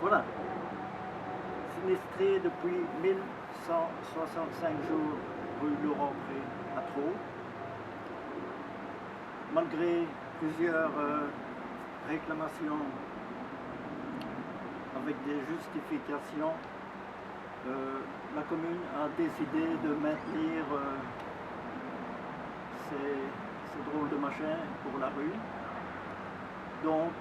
Voilà. Sinistré depuis 1165 jours rue Laurent-Pré à Traux. Malgré plusieurs réclamations avec des justifications, la commune a décidé de maintenir ces drôles de machins pour la rue. Donc,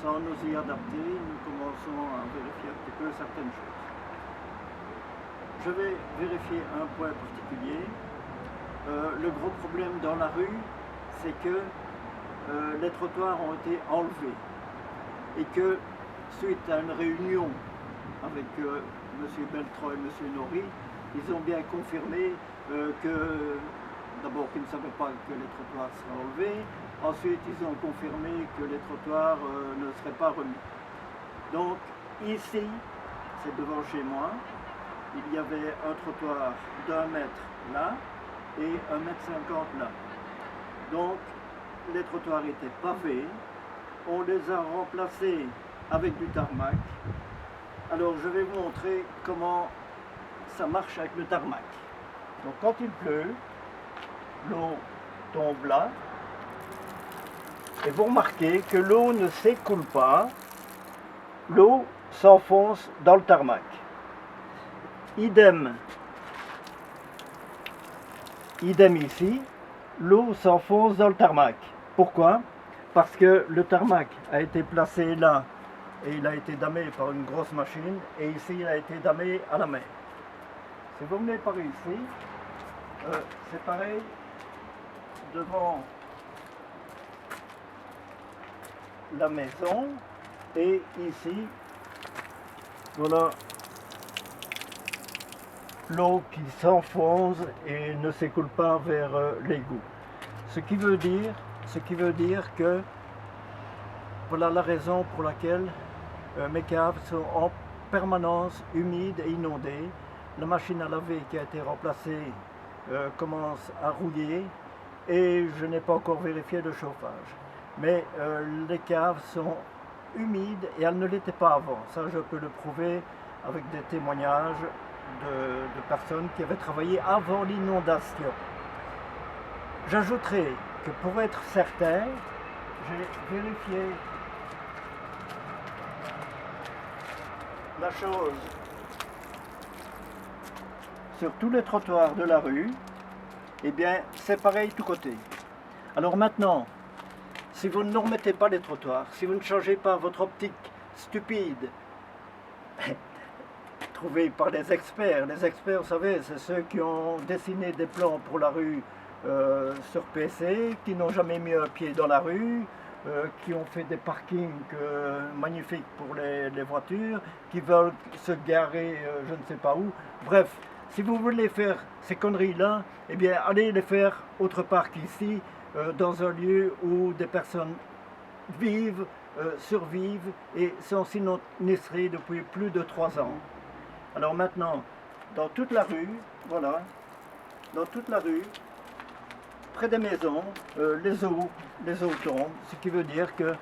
sans nous y adapter, nous commençons à vérifier un petit peu certaines choses. Je vais vérifier un point particulier. Le gros problème dans la rue, c'est que les trottoirs ont été enlevés et que suite à une réunion avec M. Beltran et M. Nori, ils ont bien confirmé que d'abord qu'ils ne savaient pas que les trottoirs seraient enlevés, ensuite ils ont confirmé que les trottoirs ne seraient pas remis. Donc ici, c'est devant chez moi, il y avait un trottoir d'1 mètre là et 1,50 m là. Donc les trottoirs étaient pavés, on les a remplacés avec du tarmac. Alors je vais vous montrer comment ça marche avec le tarmac. Donc quand il pleut, l'eau tombe là, et vous remarquez que l'eau ne s'écoule pas, l'eau s'enfonce dans le tarmac. Idem ici, l'eau s'enfonce dans le tarmac. Pourquoi? Parce que le tarmac a été placé là et il a été damé par une grosse machine, et ici il a été damé à la main. Si vous venez par ici, c'est pareil devant la maison, et ici, voilà l'eau qui s'enfonce et ne s'écoule pas vers l'égout. Ce qui veut dire que voilà la raison pour laquelle mes caves sont en permanence humides et inondées. La machine à laver qui a été remplacée commence à rouiller et je n'ai pas encore vérifié le chauffage. Mais les caves sont humides et elles ne l'étaient pas avant. Ça, je peux le prouver avec des témoignages de personnes qui avaient travaillé avant l'inondation. J'ajouterai que pour être certain, j'ai vérifié la chose sur tous les trottoirs de la rue. Eh bien, c'est pareil tout côté. Alors maintenant, si vous ne remettez pas les trottoirs, si vous ne changez pas votre optique stupide, trouvée par les experts, vous savez, c'est ceux qui ont dessiné des plans pour la rue sur PC, qui n'ont jamais mis un pied dans la rue, qui ont fait des parkings magnifiques pour les voitures, qui veulent se garer je ne sais pas où. Bref, si vous voulez faire ces conneries-là, eh bien allez les faire autre part qu'ici, dans un lieu où des personnes vivent, survivent et sont sinistrées depuis plus de 3 ans. Alors maintenant, dans toute la rue, voilà, dans toute la rue, près des maisons, les eaux tombent, ce qui veut dire que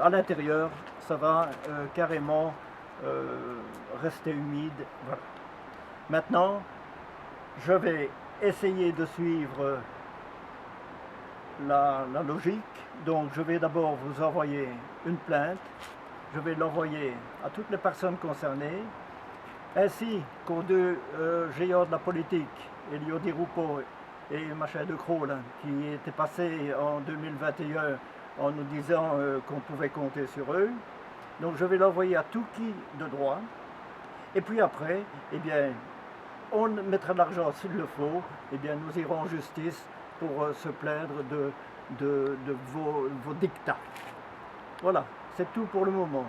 à l'intérieur, ça va carrément rester humide. Voilà. Maintenant, je vais essayer de suivre la logique. Donc je vais d'abord vous envoyer une plainte, je vais l'envoyer à toutes les personnes concernées, ainsi qu'aux deux géants de la politique, Elio Di Rupo et Machin de Croo, qui étaient passés en 2021 en nous disant qu'on pouvait compter sur eux. Donc je vais l'envoyer à tout qui de droit, et puis après, eh bien, on mettra de l'argent s'il le faut, eh bien nous irons en justice pour se plaindre de vos dictats. Voilà, c'est tout pour le moment.